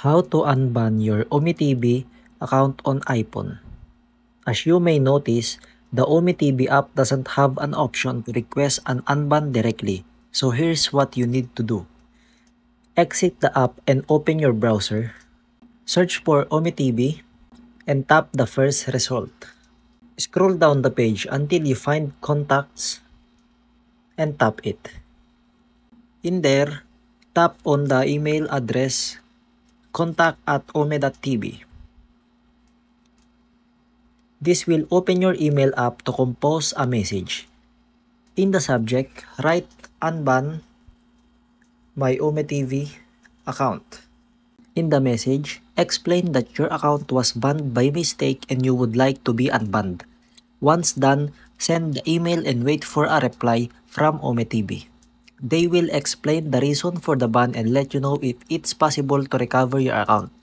How to unban your OmiTV account on iPhone. As you may notice, the OmiTV app doesn't have an option to request an unban directly. So here's what you need to do. Exit the app and open your browser. Search for OmiTV and tap the first result. Scroll down the page until you find Contacts and tap it. In there, tap on the email address contact@ome.tv. This will open your email app to compose a message. In the subject, write unban my OmeTV account. In the message, explain that your account was banned by mistake and you would like to be unbanned. Once done, send the email and wait for a reply from OmeTV. They will explain the reason for the ban and let you know if it's possible to recover your account.